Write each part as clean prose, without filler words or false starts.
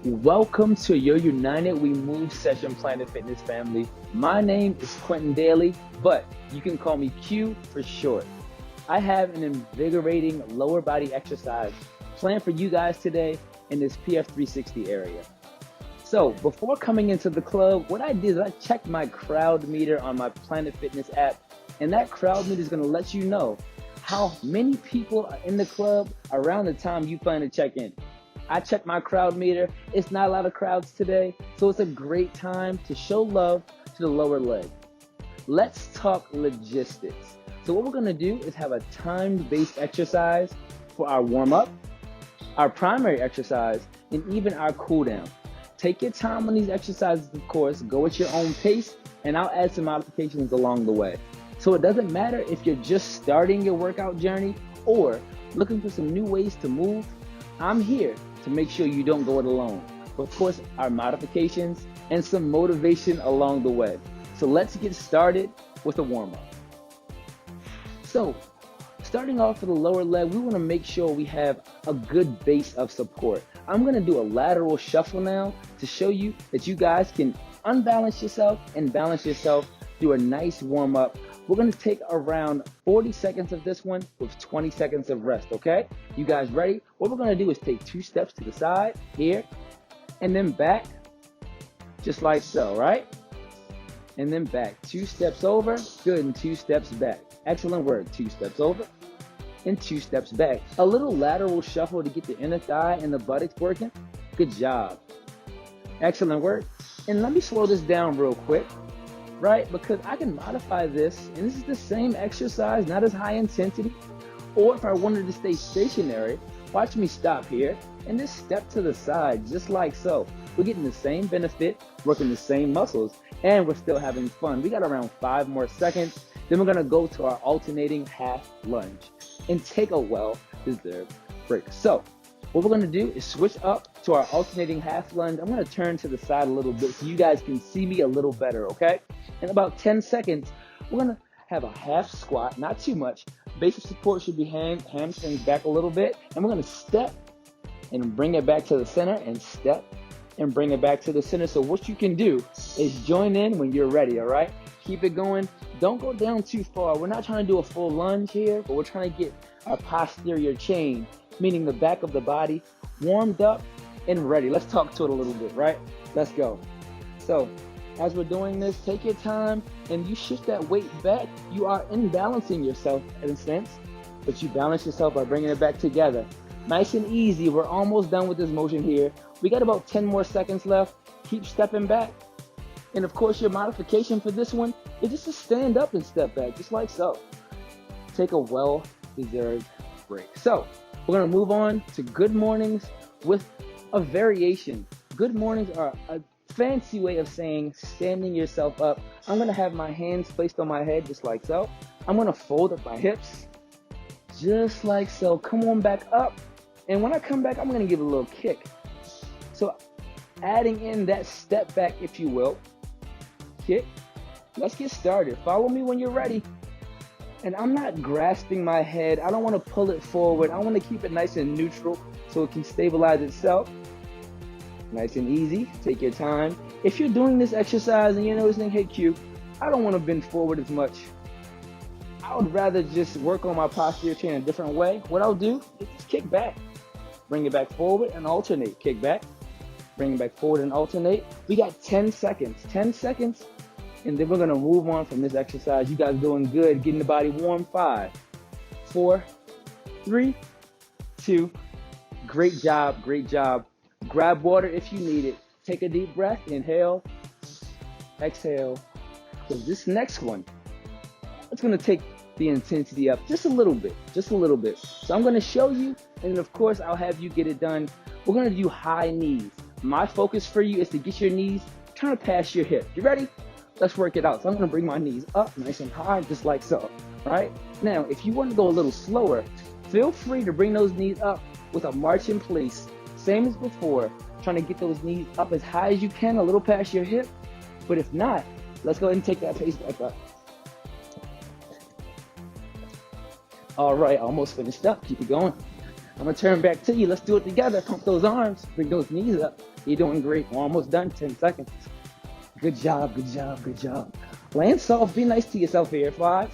Welcome to your United We Move session, Planet Fitness family. My name is Quintin Daly, but you can call me Q for short. I have an invigorating lower body exercise planned for you guys today in this PF 360 area. So before coming into the club, what I did is I checked my crowd meter on my Planet Fitness app, and that crowd meter is going to let you know how many people are in the club around the time you plan to check in. I checked my crowd meter. It's not a lot of crowds today, so it's a great time to show love to the lower leg. Let's talk logistics. So what we're gonna do is have a time-based exercise for our warm-up, our primary exercise, and even our cool-down. Take your time on these exercises, of course, go at your own pace, and I'll add some modifications along the way. So it doesn't matter if you're just starting your workout journey or looking for some new ways to move, I'm here to make sure you don't go it alone. Of course, our modifications and some motivation along the way. So let's get started with a warm-up. So starting off with the lower leg, we want to make sure we have a good base of support. I'm going to do a lateral shuffle now to show you that you guys can unbalance yourself and balance yourself through a nice warm-up. We're going to take around 40 seconds of this one with 20 seconds of rest, okay? You guys ready? What we're going to do is take 2 steps to the side, here, and then back, just like so, right? And then back. 2 steps over, good, and 2 steps back. Excellent work. 2 steps over and 2 steps back. A little lateral shuffle to get the inner thigh and the buttocks working. Good job. Excellent work. And let me slow this down real quick. Right? Because I can modify this, and this is the same exercise, not as high intensity. Or if I wanted to stay stationary, watch me stop here and just step to the side, just like so. We're getting the same benefit, working the same muscles, and we're still having fun. We got around 5 more seconds. Then we're gonna go to our alternating half lunge and take a well-deserved break. So what we're gonna do is switch up to our alternating half lunge. I'm gonna turn to the side a little bit so you guys can see me a little better, okay? In about 10 seconds, we're gonna have a half squat, not too much. Base of support should be hamstrings back a little bit. And we're gonna step and bring it back to the center and step and bring it back to the center. So what you can do is join in when you're ready, all right? Keep it going. Don't go down too far. We're not trying to do a full lunge here, but we're trying to get our posterior chain, meaning the back of the body, warmed up and ready. Let's talk to it a little bit, right? Let's go. So as we're doing this, take your time and you shift that weight back. You are imbalancing yourself in a sense, but you balance yourself by bringing it back together. Nice and easy. We're almost done with this motion here. We got about 10 more seconds left. Keep stepping back. And of course, your modification for this one is just to stand up and step back, just like so. Take a well-deserved break. So we're gonna move on to good mornings with a variation. Good mornings are a fancy way of saying standing yourself up. I'm gonna have my hands placed on my head, just like so. I'm gonna fold up my hips, just like so. Come on back up. And when I come back, I'm gonna give a little kick. So adding in that step back, if you will, kick. Let's get started. Follow me when you're ready. And I'm not grasping my head. I don't want to pull it forward. I want to keep it nice and neutral so it can stabilize itself. Nice and easy. Take your time. If you're doing this exercise and you're noticing, hey Q, I don't want to bend forward as much. I would rather just work on my posterior chain a different way. What I'll do is just kick back. Bring it back forward and alternate. Kick back. Bring it back forward and alternate. We got 10 seconds. 10 seconds. And then we're going to move on from this exercise. You guys doing good. Getting the body warm. 5, 4, 3, 2. Great job. Great job. Grab water if you need it. Take a deep breath. Inhale. Exhale. So this next one, it's going to take the intensity up just a little bit. Just a little bit. So I'm going to show you. And of course, I'll have you get it done. We're going to do high knees. My focus for you is to get your knees kind of past your hip. You ready? Let's work it out. So I'm gonna bring my knees up nice and high, just like so, right? Now, if you want to go a little slower, feel free to bring those knees up with a march in place. Same as before, trying to get those knees up as high as you can, a little past your hip. But if not, let's go ahead and take that pace back up. All right, almost finished up. Keep it going. I'm gonna turn back to you. Let's do it together. Pump those arms, bring those knees up. You're doing great. We're almost done. 10 seconds. Good job, good job, good job. Land soft. Be nice to yourself here. 5,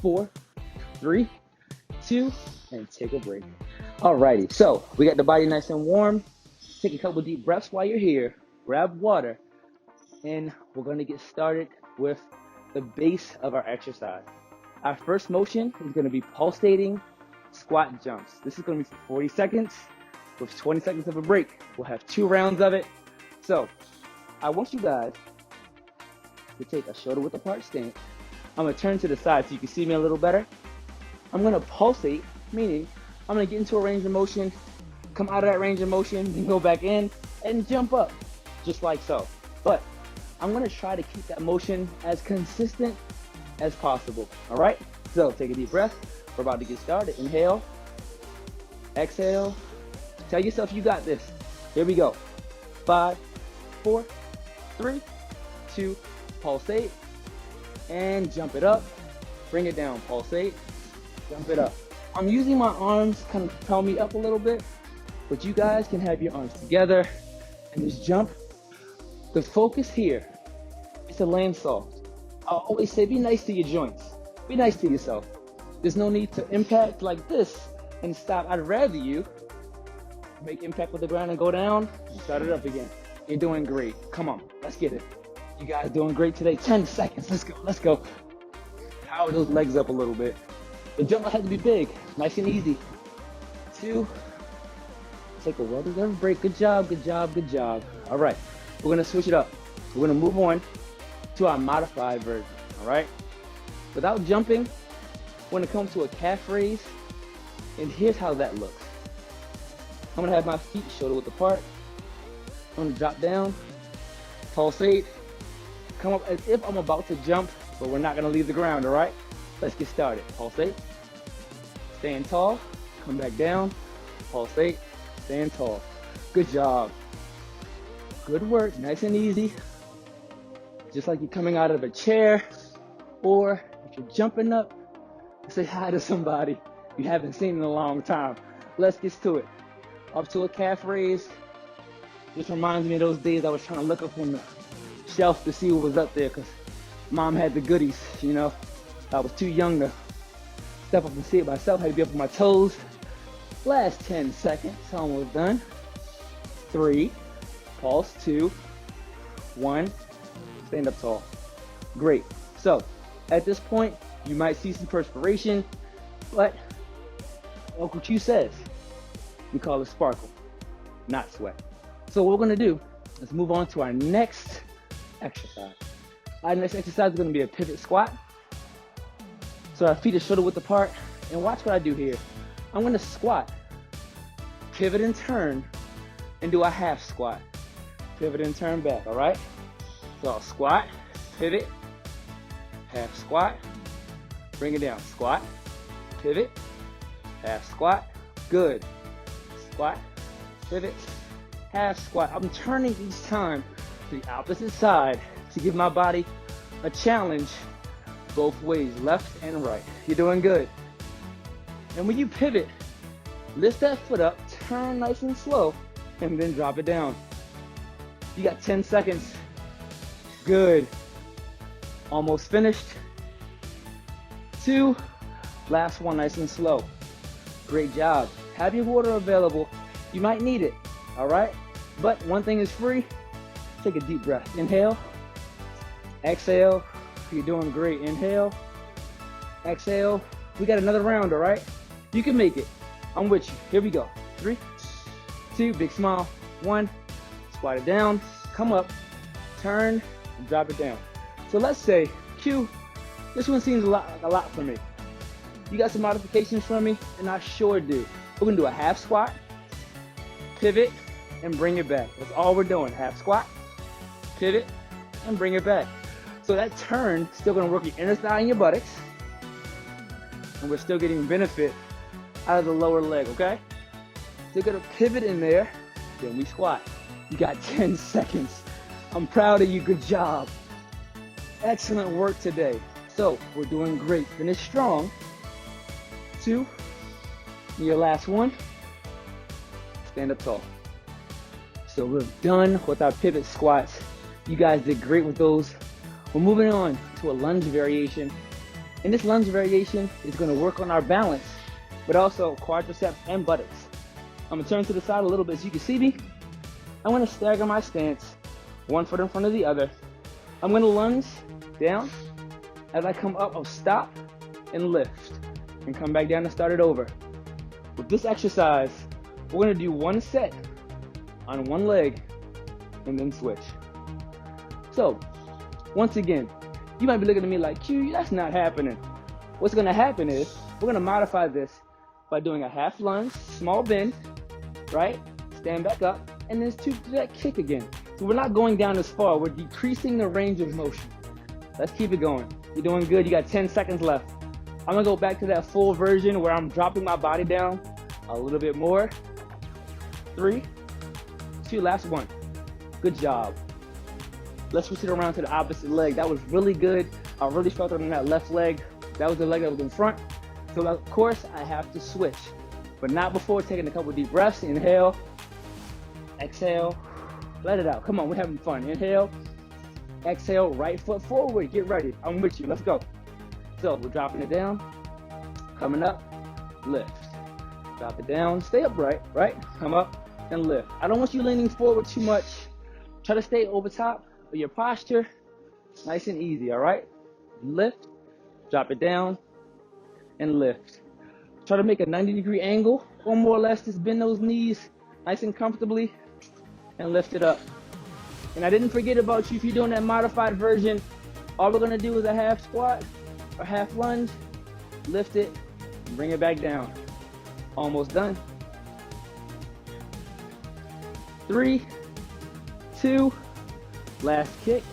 4, 3, 2, and take a break. Alrighty, so we got the body nice and warm. Take a couple deep breaths while you're here. Grab water, and we're gonna get started with the base of our exercise. Our first motion is gonna be pulsating squat jumps. This is gonna be for 40 seconds with 20 seconds of a break. We'll have 2 rounds of it. So I want you guys to take a shoulder width apart stance. I'm gonna turn to the side so you can see me a little better. I'm gonna pulsate, meaning I'm gonna get into a range of motion, come out of that range of motion, then go back in and jump up, just like so. But I'm gonna try to keep that motion as consistent as possible, all right? So take a deep breath. We're about to get started. Inhale, exhale. Tell yourself you got this. Here we go. 5, 4, 3, 2, pulsate, and jump it up. Bring it down, pulsate, jump it up. I'm using my arms kind of propel me up a little bit, but you guys can have your arms together and just jump. The focus here is to land soft. I always say be nice to your joints. Be nice to yourself. There's no need to impact like this and stop. I'd rather you make impact with the ground and go down and start it up again. You're doing great. Come on, let's get it. You guys doing great today. 10 seconds, let's go, let's go. Power those legs up a little bit. The jump has to be big, nice and easy. 2, take a well-deserved break. Good job, good job, good job. All right, we're gonna switch it up. We're gonna move on to our modified version, all right? Without jumping, we're gonna come to a calf raise, and here's how that looks. I'm gonna have my feet shoulder width apart. I'm gonna drop down, pulsate, come up as if I'm about to jump, but we're not gonna leave the ground, all right? Let's get started. Pulsate, stand tall, come back down, pulsate, stand tall. Good job. Good work, nice and easy. Just like you're coming out of a chair, or if you're jumping up, say hi to somebody you haven't seen in a long time. Let's get to it. Up to a calf raise. This reminds me of those days I was trying to look up on the shelf to see what was up there, because mom had the goodies, you know. I was too young to step up and see it myself. I had to be up on my toes. Last 10 seconds, almost done. 3, pulse, 2, 1, stand up tall. Great. So at this point, you might see some perspiration, but Uncle Q says, we call it sparkle, not sweat. So what we're gonna do is move on to our next exercise. Our next exercise is gonna be a pivot squat. So our feet are shoulder width apart, and watch what I do here. I'm gonna squat, pivot and turn, and do a half squat. Pivot and turn back, all right? So I'll squat, pivot, half squat, bring it down, squat, pivot, half squat, good. Squat, pivot, half squat. I'm turning each time to the opposite side to give my body a challenge both ways, left and right. You're doing good. And when you pivot, lift that foot up, turn nice and slow, and then drop it down. You got 10 seconds. Good. Almost finished. 2, last one, nice and slow. Great job. Have your water available. You might need it, all right? But one thing is free. Take a deep breath. Inhale, exhale. You're doing great. Inhale, exhale. We got another round, all right? You can make it. I'm with you. Here we go. 3, 2, big smile. 1, squat it down, come up, turn, and drop it down. So let's say, Q, this one seems a lot for me. You got some modifications for me? And I sure do. We're gonna do a half squat, pivot, and bring it back. That's all we're doing. Half squat, pivot, and bring it back. So that turn still gonna work your inner thigh and your buttocks, and we're still getting benefit out of the lower leg, okay? Still gonna pivot in there, then we squat. You got 10 seconds. I'm proud of you, good job. Excellent work today. So we're doing great. Finish strong. 2, your last one, stand up tall. So we're done with our pivot squats. You guys did great with those. We're moving on to a lunge variation. And this lunge variation is going to work on our balance, but also quadriceps and buttocks. I'm going to turn to the side a little bit so you can see me. I'm going to stagger my stance, one foot in front of the other. I'm going to lunge down. As I come up, I'll stop and lift and come back down and start it over. With this exercise, we're going to do one set on one leg and then switch. So, once again, you might be looking at me like, Q, that's not happening. What's going to happen is we're going to modify this by doing a half lunge, small bend, right? Stand back up, and then to that kick again. So we're not going down as far. We're decreasing the range of motion. Let's keep it going. You're doing good. You got 10 seconds left. I'm going to go back to that full version where I'm dropping my body down a little bit more. 3, 2, last one. Good job. Let's switch it around to the opposite leg. That was really good. I really felt it on that left leg. That was the leg that was in front. So of course I have to switch, but not before taking a couple deep breaths. Inhale, exhale, let it out. Come on, we're having fun. Inhale, exhale, right foot forward. Get ready. I'm with you. Let's go. So we're dropping it down, coming up, lift. Drop it down, stay upright, right? Come up and lift. I don't want you leaning forward too much. Try to stay over top of your posture, nice and easy, all right? Lift, drop it down, and lift. Try to make a 90-degree angle, or more or less, just bend those knees nice and comfortably, and lift it up. And I didn't forget about you. If you're doing that modified version, all we're gonna do is a half squat, or half lunge, lift it, and bring it back down. Almost done. 3, 2, last kick.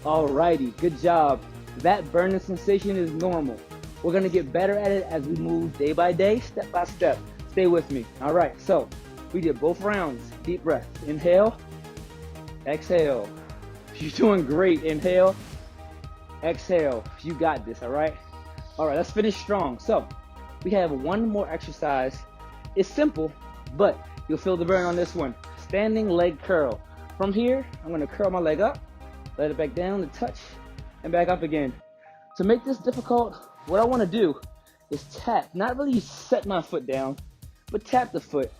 Alrighty, good job. That burning sensation is normal. We're gonna get better at it as we move day by day, step by step. Stay with me. All right, so we did both rounds. Deep breath. Inhale, exhale. You're doing great. Inhale, exhale. You got this, all right? All right, let's finish strong. So we have one more exercise. It's simple, but you'll feel the burn on this one. Standing leg curl. From here, I'm gonna curl my leg up, let it back down to touch, and back up again. To make this difficult, what I wanna do is tap, not really set my foot down, but tap the foot.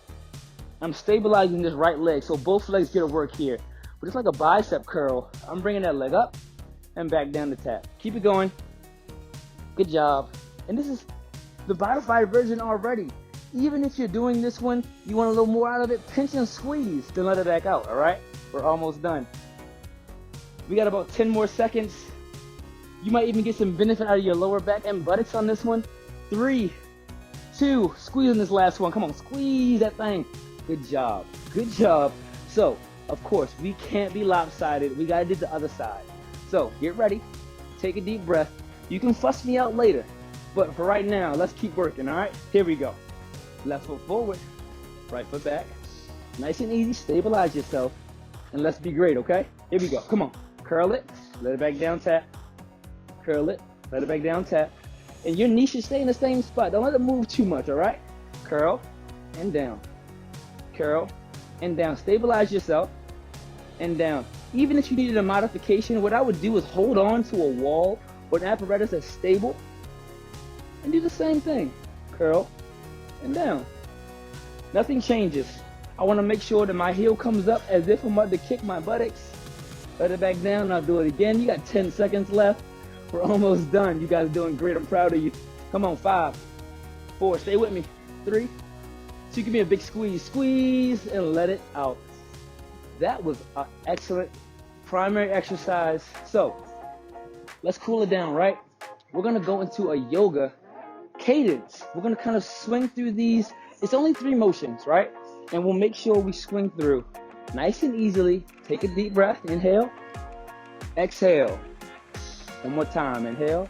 I'm stabilizing this right leg, so both legs get to work here. But it's like a bicep curl. I'm bringing that leg up and back down to tap. Keep it going. Good job. And this is the modified version already. Even if you're doing this one, you want a little more out of it, pinch and squeeze, then let it back out, all right? We're almost done. We got about 10 more seconds. You might even get some benefit out of your lower back and buttocks on this one. 3, 2, squeeze in this last one. Come on, squeeze that thing. Good job, good job. So, of course, we can't be lopsided. We gotta do the other side. So, get ready, take a deep breath. You can fuss me out later, but for right now, let's keep working, all right? Here we go. Left foot forward, right foot back. Nice and easy, stabilize yourself, and let's be great, okay? Here we go, come on. Curl it, let it back down, tap. Curl it, let it back down, tap. And your knee should stay in the same spot. Don't let it move too much, all right? Curl and down. Curl and down. Stabilize yourself and down. Even if you needed a modification, what I would do is hold on to a wall or an apparatus that's stable and do the same thing. Curl and down. Nothing changes. I want to make sure that my heel comes up as if I'm about to kick my buttocks. Let it back down, and I'll do it again. You got 10 seconds left. We're almost done. You guys are doing great. I'm proud of you. Come on, 5, 4, stay with me. 3, 2, give me a big squeeze. Squeeze and let it out. That was an excellent primary exercise. So let's cool it down, right? We're gonna go into a yoga cadence. We're gonna kind of swing through these. It's only 3 motions, right? And we'll make sure we swing through nice and easily. Take a deep breath. Inhale, exhale. One more time. Inhale,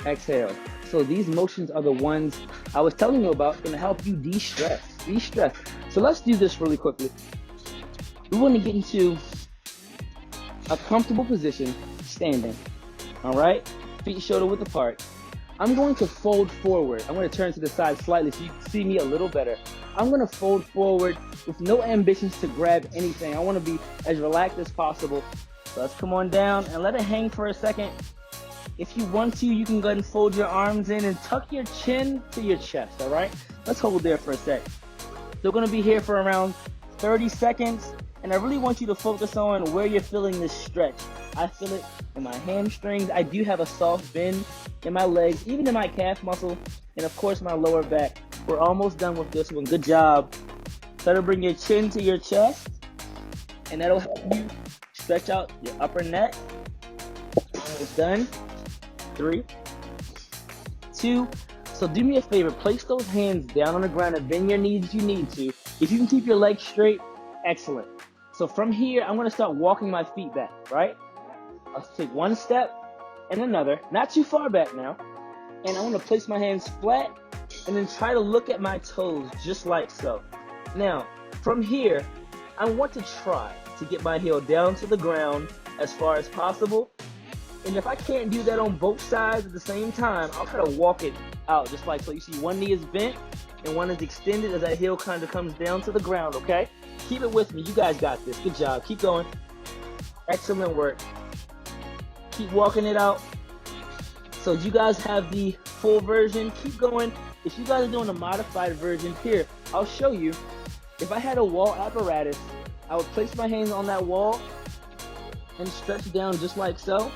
exhale. So these motions are the ones I was telling you about, gonna help you de-stress. So let's do this really quickly. We want to get into a comfortable position, standing. All right, feet shoulder width apart. I'm going to fold forward. I'm going to turn to the side slightly so you can see me a little better. I'm gonna fold forward with no ambitions to grab anything. I wanna be as relaxed as possible. So let's come on down and let it hang for a second. If you want to, you can go ahead and fold your arms in and tuck your chin to your chest, all right? Let's hold there for a sec. So we're gonna be here for around 30 seconds, and I really want you to focus on where you're feeling this stretch. I feel it in my hamstrings. I do have a soft bend in my legs, even in my calf muscle, and of course my lower back. We're almost done with this one. Good job. Try to bring your chin to your chest, and that'll help you stretch out your upper neck. Almost done. 3, 2. So do me a favor, place those hands down on the ground and bend your knees if you need to. If you can keep your legs straight, excellent. So from here, I'm gonna start walking my feet back, right? I'll take one step and another, not too far back now. And I'm gonna place my hands flat and then try to look at my toes just like so. Now, from here, I want to try to get my heel down to the ground as far as possible. And if I can't do that on both sides at the same time, I'll try to walk it out just like so. You see one knee is bent and one is extended as that heel kind of comes down to the ground, okay? Keep it with me. You guys got this. Good job. Keep going. Excellent work. Keep walking it out. So you guys have the full version. Keep going. If you guys are doing a modified version, here, I'll show you. If I had a wall apparatus, I would place my hands on that wall and stretch down just like so.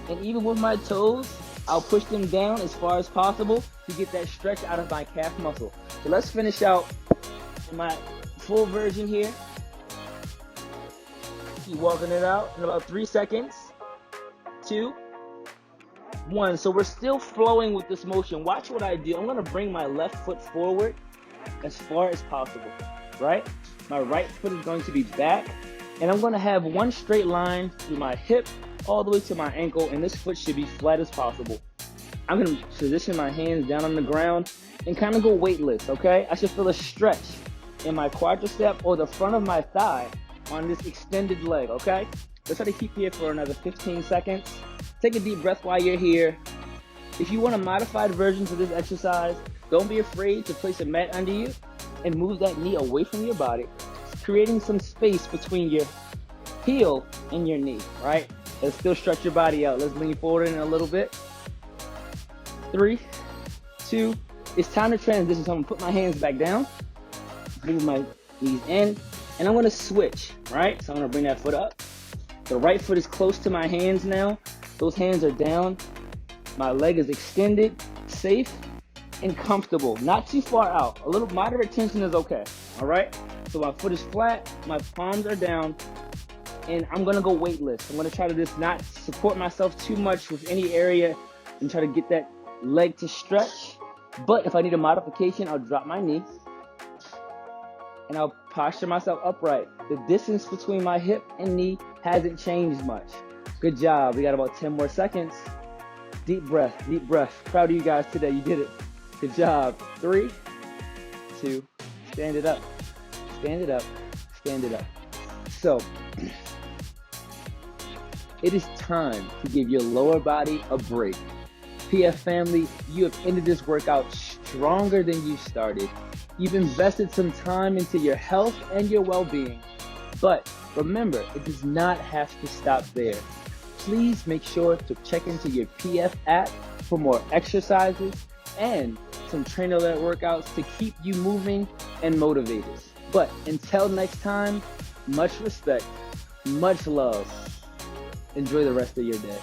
And even with my toes, I'll push them down as far as possible to get that stretch out of my calf muscle. So let's finish out my full version here. Keep walking it out in about 3 seconds. 2, 1. So we're still flowing with this motion. Watch what I do. I'm gonna bring my left foot forward as far as possible, right? My right foot is going to be back, and I'm gonna have one straight line through my hip all the way to my ankle, and this foot should be flat as possible. I'm gonna position my hands down on the ground and kind of go weightless, okay? I should feel a stretch in my quadricep or the front of my thigh on this extended leg, okay? Let's try to keep here for another 15 seconds. Take a deep breath while you're here. If you want a modified version to this exercise, don't be afraid to place a mat under you and move that knee away from your body, creating some space between your heel and your knee, right? Let's still stretch your body out. Let's lean forward in a little bit. 3, 2. It's time to transition. So I'm gonna put my hands back down, move my knees in, and I'm gonna switch, right? So I'm gonna bring that foot up. The right foot is close to my hands now. Those hands are down. My leg is extended, safe, and comfortable. Not too far out. A little moderate tension is okay, all right? So my foot is flat, my palms are down, and I'm gonna go weightless. I'm gonna try to just not support myself too much with any area and try to get that leg to stretch. But if I need a modification, I'll drop my knee and I'll posture myself upright. The distance between my hip and knee hasn't changed much. Good job. We got about 10 more seconds. Deep breath, deep breath. Proud of you guys today. You did it. Good job. 3, 2, stand it up. Stand it up. Stand it up. So, it is time to give your lower body a break. PF family, you have ended this workout stronger than you started. You've invested some time into your health and your well-being. But remember, it does not have to stop there. Please make sure to check into your PF app for more exercises and some trainer-led workouts to keep you moving and motivated. But until next time, much respect, much love. Enjoy the rest of your day.